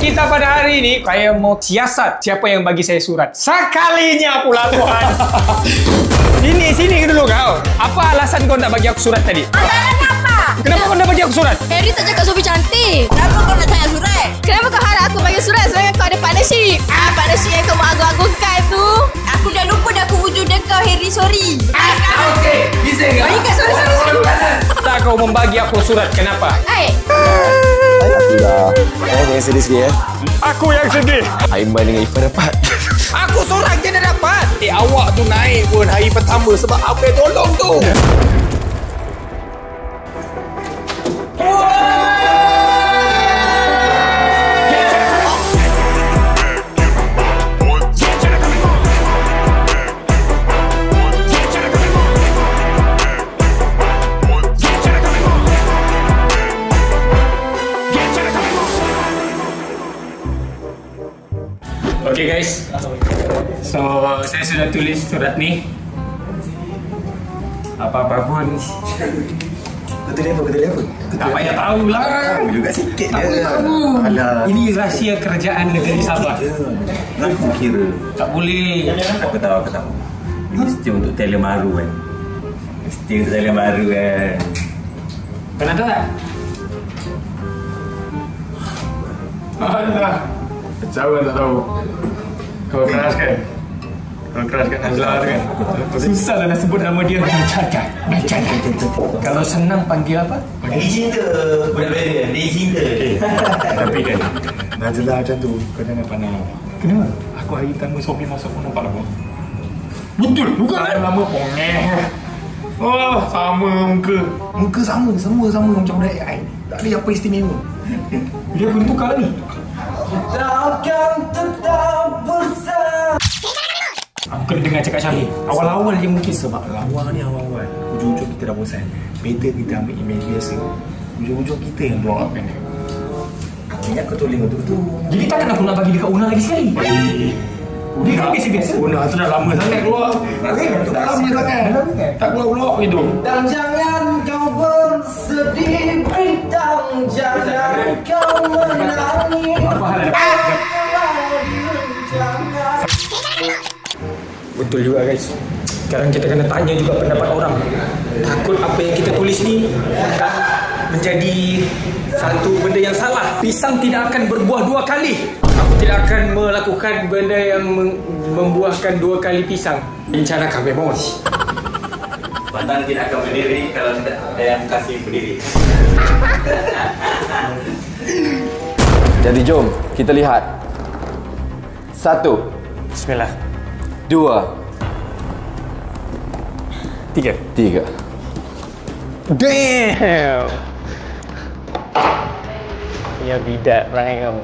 kita pada hari ini, saya mau siasat siapa yang bagi saya surat. Sekalinya pula Tuhan. Sini dulu kau. Apa alasan kau nak bagi aku surat tadi? Alasannya apa? Kenapa kau nak bagi aku surat? Harry tak cakap Sophie cantik. Kenapa kau nak tanya surat? Kenapa kau harap aku bagi surat sedangkan kau ada partnership? Partnership yang kau agung-agungkan tu. Aku dah lupa dah aku wujud dia kau, Harry, sorry. Okey, bisa ke? Sorry. Tak kau membagi aku surat, kenapa? Alhamdulillah. Jangan sedih sikit ya. Aku yang sedih. Aiman dengan Ifan dapat. Aku seorang je dah dapat. Awak tu naik pun hari pertama sebab apa yang tolong tu. Okay guys, so saya sudah tulis surat ni. Apa-apa pun. Kau tulis apa? Tak payah tahu lah. Tahu juga sikit je. Alah. Ini rahsia kerajaan negeri Sabah. Aku kira. Tak boleh. Aku tahu. Ini mesti untuk talent baru kan. Mesti untuk talent baru kan. Kau nak tahu tak? Alah. Jauh tak tahu. Kau keras kan? Najla tu kan? Susah lah nak sebut nama dia. Najla. Kalau senang panggil apa? Dia cinta. Benar-benar. Dia cinta. Tapi kan Najla macam tu kau jangan pandang. Kenapa? Aku hari pertama Sophie masuk pun nampak lama. Betul juga kan? Lama pongeh. Oh, sama muka. Muka sama macam budak AI. Tak ada apa istimewa. Dia pun tukar ni. Kita akan tetap bersama. Aku kena dengar cakap Syahir. Awal-awal je mungkin. Sebab lawa ni awal-awal ujung-ujung kita dah bosan. Better kita ambil email biasa. Ujung-ujung kita yang blow up kan dia. Aku ingat kau tulis betul-betul. Jadi takkan aku nak bagi dekat Una lagi sekali? Dia kan biasa-biasa. Una tu dah lama sangat keluar. Tak lama sangat. Tak keluar-keluar gitu. Dan jangan kau bersedih, bintang. Jangan kau menangis. Betul juga guys. Sekarang kita kena tanya juga pendapat orang. Takut apa yang kita tulis ni akan menjadi satu benda yang salah. Pisang tidak akan berbuah dua kali. Aku tidak akan melakukan benda yang membuahkan dua kali pisang. Rencana kami mohon. Batang tidak akan berdiri kalau tidak ada yang kasih berdiri. Jadi jom kita lihat. 1, Bismillah. 2, 3. Damn. Ya bidak rang.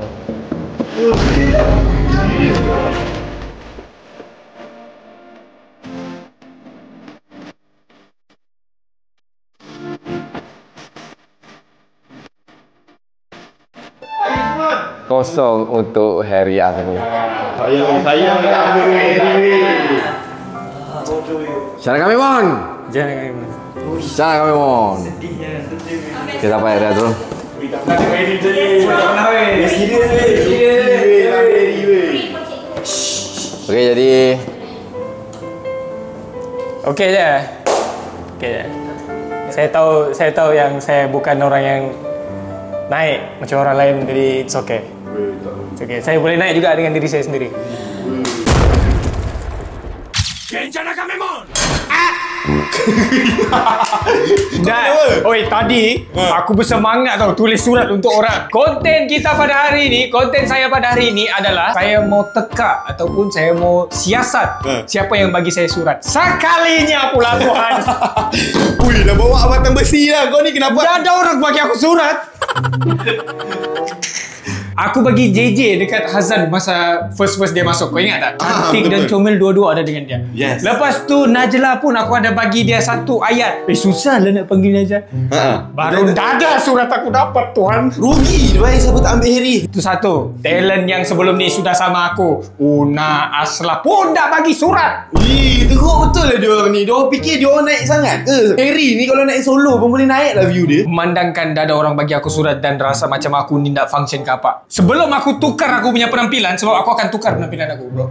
kosong untuk Harry Azmi. Sayang tak ambil Harry. Syarah kami mon. Jangan. Syarah kami mon. Kita apa ya tu? Okey jadi. Okey je. Okey je. Saya tahu yang saya bukan orang yang naik macam orang lain, jadi it's okay. It's okay. Saya boleh naik juga dengan diri saya sendiri. Kencana kami mon. Dan, oi tadi aku bersemangat tau tulis surat untuk orang. Konten kita pada hari ini, konten saya pada hari ini adalah saya mau teka ataupun saya mau siasat siapa yang bagi saya surat. Sekalinya pula Tuhan. Wih, dah bawa abatan besi lah. Kau ni kenapa? Dah ada orang bagi aku surat. Aku bagi JJ dekat Hazan masa first dia masuk. Kau ingat tak? Cantik dan comel dua-dua ada dengan dia. Yes. Lepas tu Najla pun aku ada bagi dia satu ayat. Susah lah nak panggil Najla. Baru dah surat aku dapat Tuhan. Rugi dia siapa tak ambil Harry. Itu satu. Talent yang sebelum ni sudah sama aku, Una Asla pun dah bagi surat. Ih, teruk betul lah dia orang ni. Dia orang fikir dia orang naik sangat ke? Harry ni kalau naik solo pun boleh naik lah view dia. Memandangkan dah ada orang bagi aku surat dan rasa macam aku ni tak function ke apa. Sebelum aku tukar aku punya penampilan, sebab aku akan tukar penampilan aku, bro.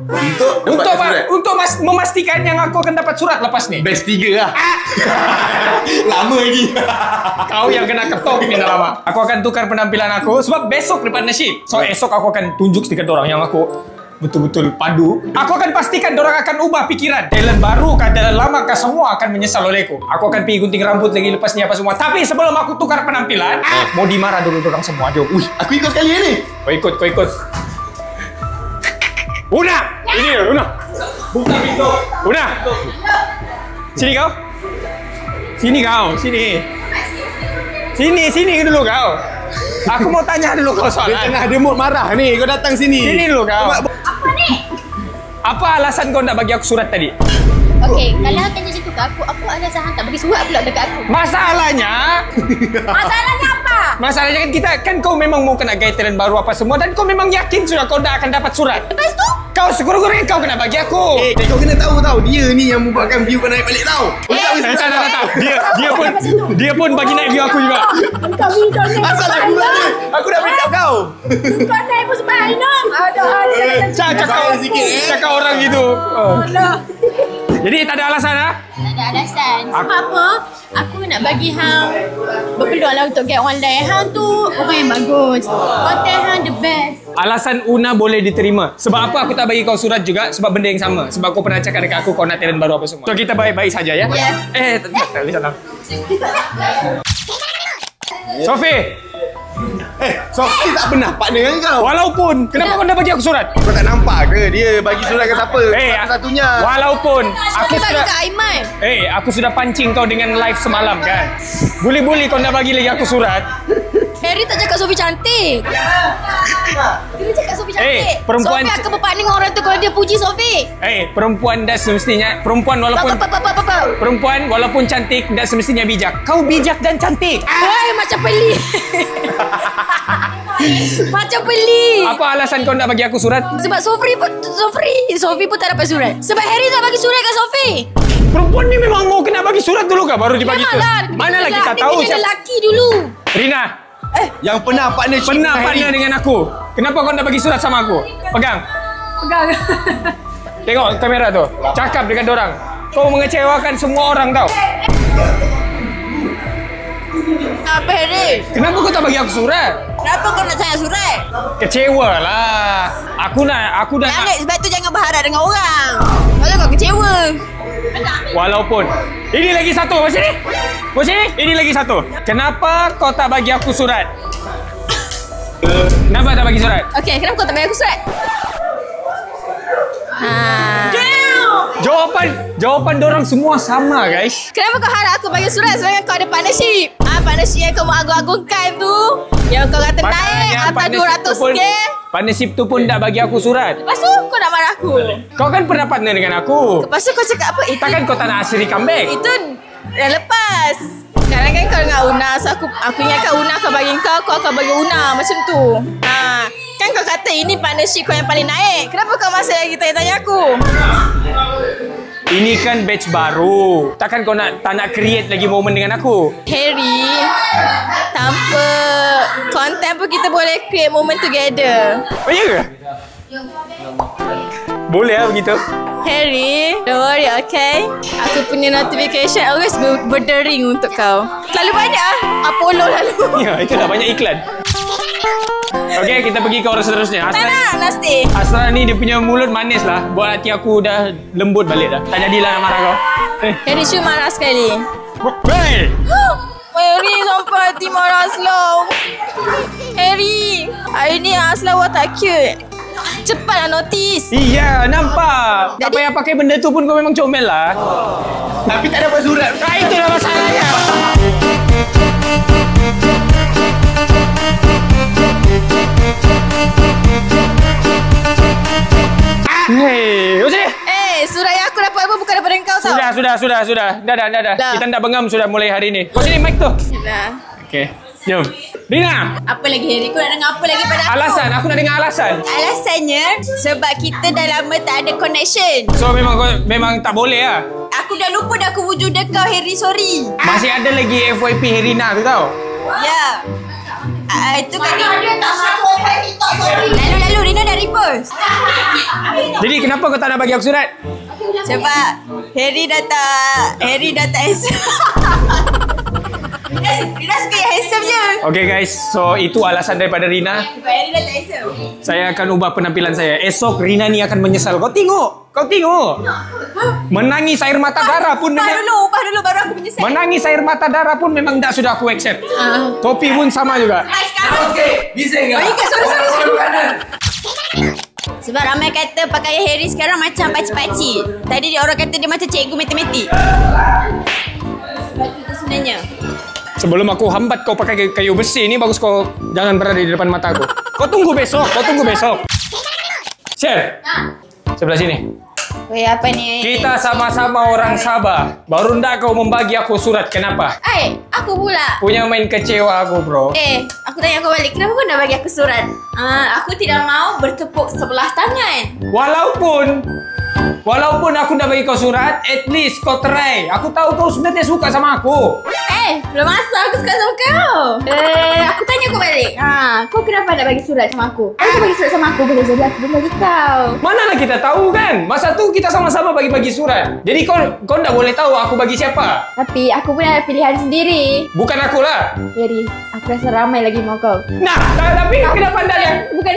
Untuk apa? Untuk memastikan yang aku akan dapat surat lepas ni. Best 3 lah. Lama lagi. Kau yang kena ketok ni dah lama. Aku akan tukar penampilan aku sebab besok di partnership. So esok aku akan tunjuk dekat dorang yang aku betul-betul padu. Aku akan pastikan dorang akan ubah pikiran. Talent baru kah, talent lama kah, semua akan menyesal olehku. Aku akan pergi gunting rambut lagi lepas ni apa semua. Tapi sebelum aku tukar penampilan, mau dimarah dulu dorang semua. Jom. Aku ikut sekali ni. Kau ikut. Una! Ini Una. Buka pintu. Una. Sini kau. Sini dulu kau. Aku mau tanya dulu kau soalan. Dia tengah ada mood marah ni. Kau datang sini. Sini dulu kau. Apa ni? Apa alasan kau nak bagi aku surat tadi? Okey, kalau tanya macam tu ke aku alasan tak bagi surat pula dekat aku. Masalahnya Masalahnya apa? Masalahnya kan kau memang mau kena gaya talent baru apa semua dan kau memang yakin sudah kau dah akan dapat surat. Lepas tu? Kau sekurang-kurangnya kau kena bagi aku. Kau kena tahu tau. Dia ni yang membuatkan view kau naik balik tau. Tak. Dia pun bagi naik view aku juga. Kau naik. Asal aku berani. Aku dah beritahu kau. Kau naik pun sebab Ainam. Cakap orang gitu. Jadi tak ada alasan lah? Tak ada alasan. Sebab apa? Aku nak bagi hang berpeluang lah untuk get online. Hang tu orang yang bagus. Konten hang the best. Alasan Una boleh diterima. Sebab apa aku tak bagi kau surat juga? Sebab benda yang sama. Sebab kau pernah cakap dekat aku kau nak talent baru apa semua. So kita baik-baik saja ya? Ya. Tak boleh salah. Sofi! Sofi tak pernah partner dengan kau. Walaupun, kenapa kau dah bagi aku surat? Kau tak nampak ke dia bagi surat ke siapa? Satu-satunya. Walaupun aku Bagi sudah kat Aiman. aku sudah pancing kau dengan live semalam kan. Boleh-boleh kau nak bagi lagi aku surat. Harry tak cakap Sofi cantik. Dia cakap Sofi cantik. perempuan- Sofi akan berpartner dengan orang tu kalau dia puji Sofi. Perempuan dah semestinya Apa. perempuan walaupun cantik dah semestinya bijak. Kau bijak dan cantik. Macam pelik. Macam pelik. Apa alasan kau nak bagi aku surat? Sebab Sofi pun tak dapat surat. Sebab Harry tak bagi surat kat Sofi. Perempuan ni memang mau kena bagi surat dulu kah baru dibagi tu? Memanglah. Mana lagi tak tahu Dia siapa? lelaki dulu. Rina, Yang pernah partner dengan aku. Kenapa kau nak bagi surat sama aku? Pegang. Tengok kamera tu. Cakap dengan dorang. Kau mengecewakan semua orang tau. Apa Harry? Kenapa kau tak bagi aku surat? Kenapa kau nak saya surat? Kecewa lah. Aku dah nak. Sebab tu jangan berharap dengan orang. Kalau kau kecewa. Walaupun ini lagi satu. Macam ni? Ini lagi satu. Kenapa kau tak bagi aku surat? Kenapa tak bagi surat? Okey, kenapa kau tak bagi aku surat? Jawapan dorang semua sama guys. Kenapa kau harap aku bagi surat sedangkan kau ada partnership? Partnership yang kau agung-agungkan tu. Yang kau kata naik atas 200k. Partnership tu pun tak bagi aku surat. Lepas tu kau nak marah aku. Kau kan pernah partner dengan aku. Lepas tu kau cakap apa? Takkan kau tak nak Asri comeback? Itu dah lepas. Sekarang kan kau dengan Una. So aku ingatkan Una kau bagi kau akan bagi Una. Macam tu. Kan kau kata ini partnership kau yang paling naik. Kenapa kau masih lagi tanya aku? Ini kan batch baru. Takkan kau tak nak create lagi momen dengan aku? Harry, tanpa konten pun kita boleh create moment together. Oh iya ke? Boleh lah begitu. Harry, don't worry, okay? Aku punya notification always berdering untuk kau. Terlalu banyak Apollo lalu. Ya, itulah banyak iklan. Okey, kita pergi ke orang seterusnya. Tak nak, Nasti. Asra ni dia punya mulut manis lah. Buat hati aku dah lembut balik dah. Tak jadilah nak marah kau. Harry cuma marah sekali. Hey! Harry sampai hati marah slow. Harry, hari ni Asla awak tak cute. Cepatlah notice. Iya, nampak. Tak payah pakai benda tu pun kau memang comel lah. Tapi tak dapat surat. Itulah masalahnya. Hei, macam ni? Surat yang aku dapat apa bukan daripada kau tau. Sudah. Dah. Kita tak bengam sudah mulai hari ni. Kau sini mic tu. Dah. Okey. Jom. Rina. Apa lagi Harry? Kau nak dengar apa lagi pada aku? Alasan. Aku nak dengar alasan. Alasannya sebab kita dah lama tak ada connection. So memang tak boleh lah. Aku dah lupa dah aku wujud kau Harry, sorry. Masih ada lagi FYP Herina tu tau. Ya. Itu kan Lalu Rina dah repost. Jadi kenapa kau tak nak bagi aku surat? Sebab Harry dah tak handsome. Rina suka yang handsome je. Okay guys, so itu alasan daripada Rina. Sebab Harry dah tak handsome. Saya akan ubah penampilan saya. Esok Rina ni akan menyesal. Kau tengok. Menangis air mata darah pun Ubah dulu baru aku menyesal. Menangis air mata darah pun memang tak sudah aku accept. Topi pun sama juga. Sekarang Bisa ke? sorry. Sebab ramai kata pakaian Harry sekarang macam pakcik-pakcik. Tadi orang kata dia macam cikgu matematik. Sebab itu sebenarnya. Sebelum aku hambat kau pakai kayu besi ni, bagus kau jangan berada di depan mata aku. Kau tunggu besok. Share. Sebelah sini. Weh, apa ni? Kita sama-sama orang Sabah. Baru ndak kau membagi aku surat. Kenapa? Aku pula. Punya main kecewa aku, bro. Aku tanya kau balik. Kenapa kau nak bagi aku surat? Aku tidak mau bertepuk sebelah tangan. Walaupun aku dah bagi kau surat, at least kau try. Aku tahu kau sebenarnya suka sama aku. Belum masa aku suka sama kau. Aku tanya kau balik. Kau kenapa nak bagi surat sama aku? Kau bagi surat sama aku, boleh jadi aku pun bagi kau. Manalah kita tahu kan? Masa tu kita sama-sama bagi-bagi surat. Jadi kau tak boleh tahu aku bagi siapa. Tapi aku pun ada pilihan sendiri. Bukan akulah. Jadi, aku rasa ramai lagi mau kau. Nah, tapi kenapa anda yang... Bukan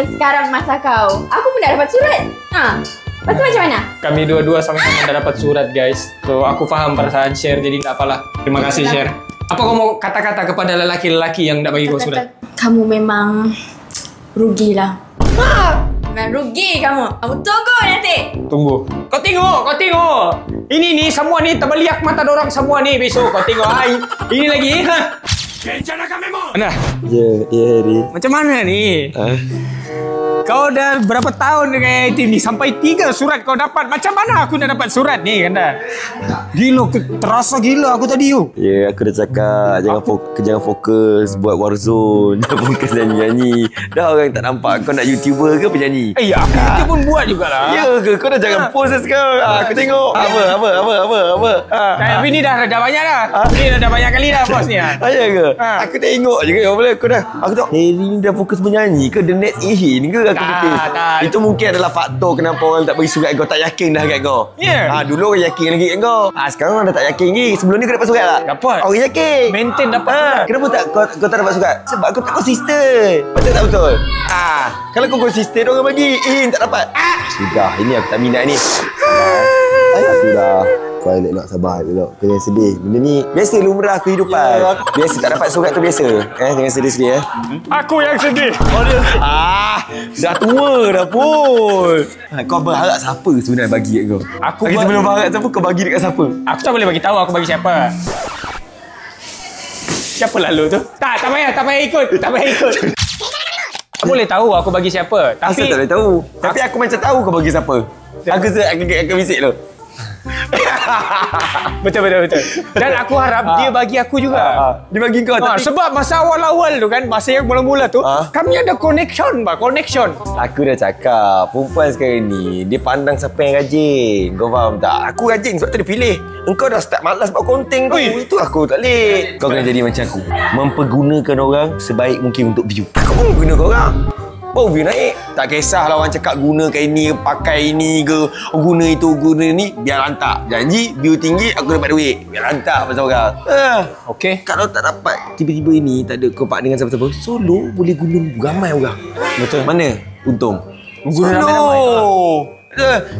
sekarang masa kau. Aku pun dah dapat surat. Lepas tu macam mana? Kami dua-dua sama-sama dah dapat surat, guys. So, aku faham perasaan Share, jadi tak apalah. Terima kasih, Share. Apa kau mau kata-kata kepada lelaki-lelaki yang tak bagi kau surat? Kamu memang rugilah. Memang rugi kamu. Kamu tunggu nanti. Tunggu. Kau tengok. Ini ni, semua ni terbeliak mata dorang semua ni besok. Kau tengok. Ini lagi. Mana? Ya, Harry. Macam mana ni? Kau dah berapa tahun dengan tim ni? Sampai 3 surat kau dapat. Macam mana aku dah dapat surat ni, Kanda? Gila, terasa gila aku tadi tu. Ya, aku dah cakap jangan fokus buat Warzone. Jangan fokus nyanyi. Dah orang tak nampak kau nak YouTuber ke penyanyi? Aku YouTube pun buat jugalah. Ya ke? Kau dah jangan post sekarang. Aku tengok. Apa? Tapi ni dah banyak dah. Ni dah banyak kali dah post ni. Ya ke? Aku tengok je ke? Aku tengok Harry ni dah fokus menyanyi ke? The next Ihin ke? Aku fikir. Itu mungkin adalah faktor kenapa orang tak bagi surat kau. Tak yakin dah kat kau. Dulu orang yakin lagi kat kau. Sekarang orang dah tak yakin lagi. Sebelum ni kau dapat surat tak? Dapat. Orang yakin. Maintain dapat surat. Kenapa tak kau tak dapat surat? Sebab kau tak konsisten. Betul tak betul? Kalau kau konsisten orang bagi. Tak dapat. Sudah, ini aku tak minat ni. Sudah. Kau elok sabar elok. Kau jangan sedih. Benda ni biasa lumrah kehidupan. Biasa tak dapat surat tu biasa. Jangan sedih-sedih Aku yang sedih. Dah tua dah pun. Kau berharap siapa sebenarnya bagi kat kau? Sebelum berharap siapa kau bagi dekat siapa? Aku tak boleh bagi tahu aku bagi siapa. Siapa lalu tu? Tak payah ikut. Tak boleh tahu aku bagi siapa. Tapi tak boleh tahu. Tapi aku macam tahu kau bagi siapa. Aku bisik tu. Betul. Dan aku harap dia bagi aku juga. Dia bagi kau tapi sebab masa awal-awal tu kan, masa yang mula-mula tu, kami ada connection. Aku dah cakap, perempuan sekarang ni dia pandang siapa yang rajin. Kau faham tak? Aku rajin sebab tu dia pilih. Engkau dah start malas buat konten tu. Itu aku tak boleh. Kau kena jadi macam aku. Mempergunakan orang sebaik mungkin untuk view. Aku pun menggunakan orang. View naik. Tak kisahlah orang cakap gunakan ini, pakai ini ke, guna itu, guna ni, biar lantak. Janji view tinggi aku dapat duit. Biar lantak pasal orang. Okey. Kalau tak dapat tiba-tiba ini tak ada kompak dengan siapa-siapa, solo boleh guna ramai orang. Betul. Mana untung? Guna ramai.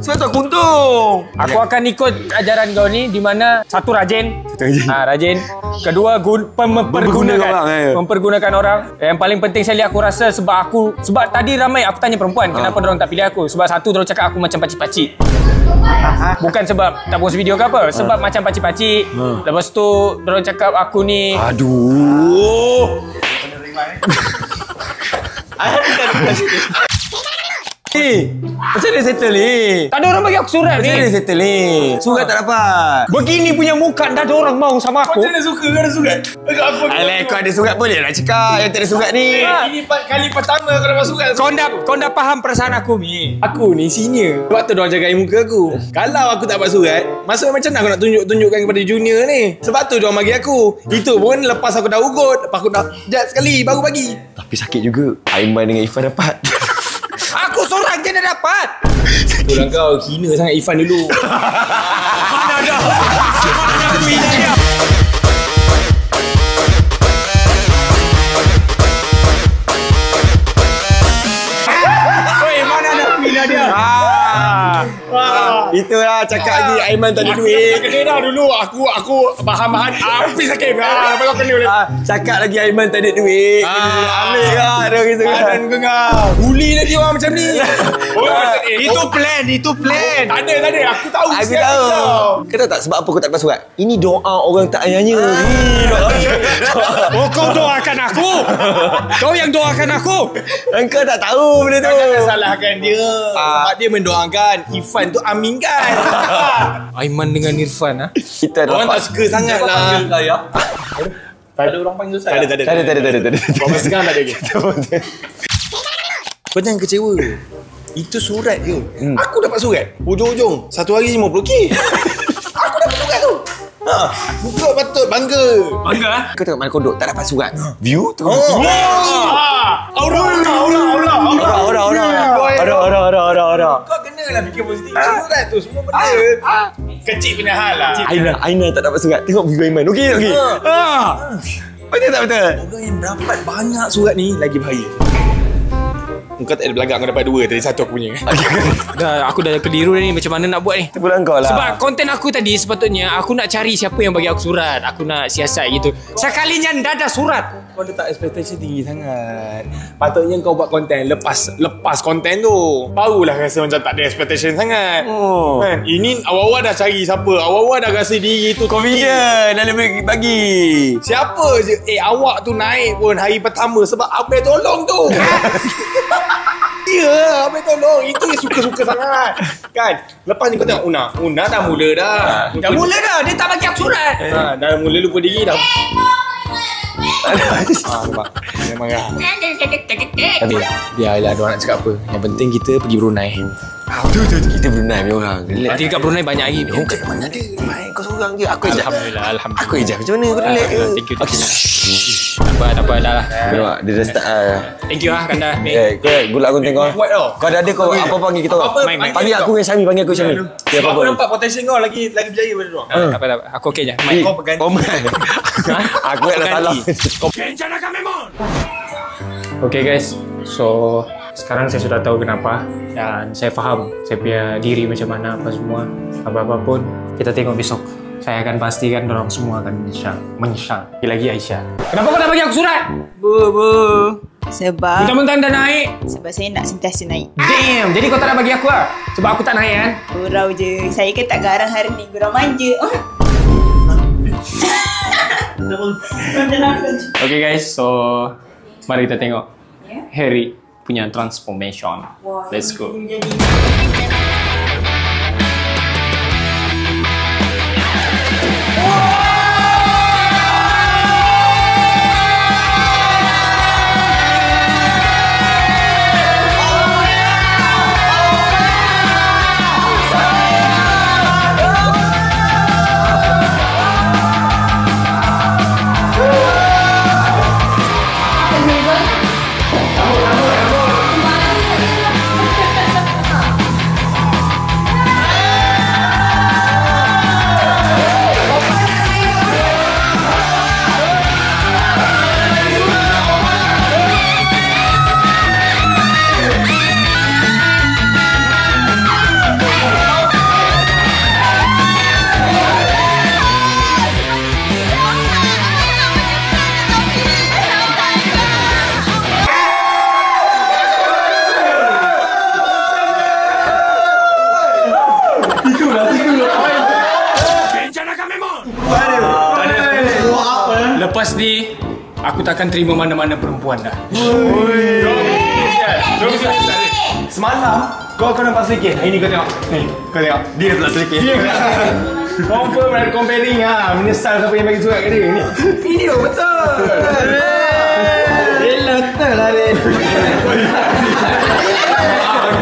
Sebab tu aku untung. Aku akan ikut ajaran kau ni, di mana satu rajin. Rajin. Kedua mempergunakan orang. Yang paling penting sekali aku rasa sebab tadi ramai aku tanya perempuan kenapa diorang tak pilih aku. Sebab satu diorang cakap aku macam pacik-pacik. Bukan sebab tak post video ke apa, sebab macam pacik-pacik. Lepas tu diorang cakap aku ni Macam mana settle ni? Tak ada orang bagi aku surat Macam ni. mana settle ni? Surat tak dapat. Begini punya muka dah ada orang mau sama aku. Macam mana suka kau ada surat? Aku Alah, kau ada surat boleh nak cakap. Yang tak ada surat ni. Ini kali pertama kau dapat surat. Kau dah faham perasaan aku ni. Aku ni senior. Sebab tu diorang jagai muka aku. Kalau aku tak dapat surat, maksudnya macam mana aku nak tunjukkan kepada junior ni? Sebab tu diorang bagi aku. Itu pun lepas aku dah ugut, lepas aku dah jat sekali baru bagi. Tapi sakit juga. Aiman dengan Ifan dapat. Aku seorang je dah dapat. Orang kau hina sangat Ifan dulu. Mana dah? Mana aku hina dia? Oi, mana dah aku hina dia? Itulah cakap lagi Aiman tak ada duit. Kena dah dulu. Aku bahan-bahan api sakit. Lepas kau kena boleh. Cakap lagi Aiman tak ada duit. Ambil lah. Ada gitu kan. Dan kau bully lagi orang macam ni. Itu plan. Tak ada. Aku tahu. Aku siap tahu. kau. Kau tahu tak sebab apa kau tak dapat surat? Ini doa orang tak nyanyi. Oh, kau doakan aku. Kau yang doakan aku. Kau tak tahu benda tu. Kau jangan salahkan dia. Sebab dia mendoakan Ifan tu aminkan. Aiman dengan Irfan Kita Orang dapat. tak suka sangat lah. Tak ada orang panggil saya. Tak ada. Tak ada. Sampai sekarang tak ada lagi. Kau jangan kecewa. Itu surat je. Aku dapat surat. Ujung-ujung 1 hari 50k. Aku dapat surat tu. Buka patut bangga. Kau tengok mana kodok tak dapat surat. View tu. Aura. Kau kenalah fikir positif. Surat tu semua benda. Kecil punya hal lah. Aina tak dapat surat. Tengok view Aiman. Okey. Betul tak betul? Orang yang dapat banyak surat ni lagi bahaya. Kau tak ada belagak, kau dapat 2. Tadi 1 aku punya. Aku dah keliru ni. Macam mana nak buat ni? Terpulang kau lah. Sebab konten aku tadi sepatutnya aku nak cari siapa yang bagi aku surat. Aku nak siasat gitu. Sekalinya dah ada surat. Kau letak expectation tinggi sangat. Patutnya kau buat konten lepas konten tu. Barulah rasa macam tak ada expectation sangat. Kan? Ini awal-awal dah cari siapa. Awal-awal dah rasa diri tu Confident dah boleh bagi. Siapa je awak tu naik pun hari pertama sebab Abel tolong tu. Ya, Abel tolong. Itu yang suka-suka sangat. Kan? Lepas ni kau tengok Una dah mula dah. Dah mula dah. Dia tak bagi aku surat. Dah mula lupa diri dah. Nampak. Memang lah. Tapi biarlah dia nak cakap apa. Yang penting kita pergi Brunei. Kita Brunei punya orang. Nanti kat Brunei banyak lagi. Kau kat mana ada? Main kau seorang je. Aku ejak. Alhamdulillah. Aku ejak macam mana? Kau relax ke? Thank you. Tak apa dah lah. Kau nampak? Dia dah start lah. Thank you Kanda. Good luck konten kau. Kuat tau. Kau dah ada kau apa panggil kita orang. Main. Panggil aku dengan Syami. Panggil aku Syami. Okay, Aku nampak potensi kau lagi berjaya pada dia. Tak apa. Aku okey je. Kau berganti. Aku dah salah. Okay guys. So sekarang saya sudah tahu kenapa. Dan saya faham saya punya diri macam mana apa semua. Apa-apa pun kita tengok besok. Saya akan pastikan dorang semua akan menyesal. Lagi Aisyah. Kenapa kau tak bagi aku surat? Bu. Sebab Mentang-mentang dah naik. Sebab saya nak sentiasa naik. Damn. Jadi kau tak nak bagi aku lah. Sebab aku tak naik kan? Gurau je. Saya kan tak garang hari ni. Gurau manja. Okay guys. So mari kita tengok Harry punya transformation. Let's go. Lepas ni aku takkan terima mana-mana perempuan dah. semalam kau nampak sedikit. Hari ni kau tengok. Ni, kau tengok. Dia pula sedikit. Dia confirm ada comparing menyesal siapa yang bagi surat kat dia ni. Ini tu betul. Betul lah dia.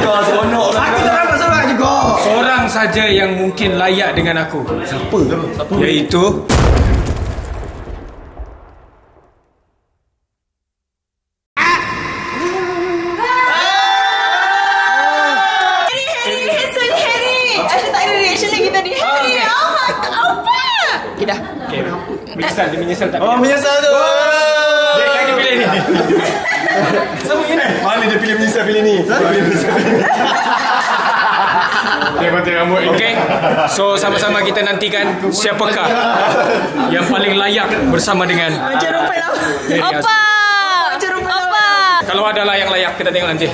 Kau seronok lah. Aku tak dapat surat juga. Seorang saja yang mungkin layak dengan aku. Siapa? Iaitu dia menyesal tak? Oh, menyesal tu. Dia yang pilih ni. Sama ini. Mana dia pilih menyesal pilih ni? Dia patut rambut. Okey. So sama-sama kita nantikan siapakah yang paling layak bersama dengan Apa? Kalau ada lah yang layak kita tengok nanti.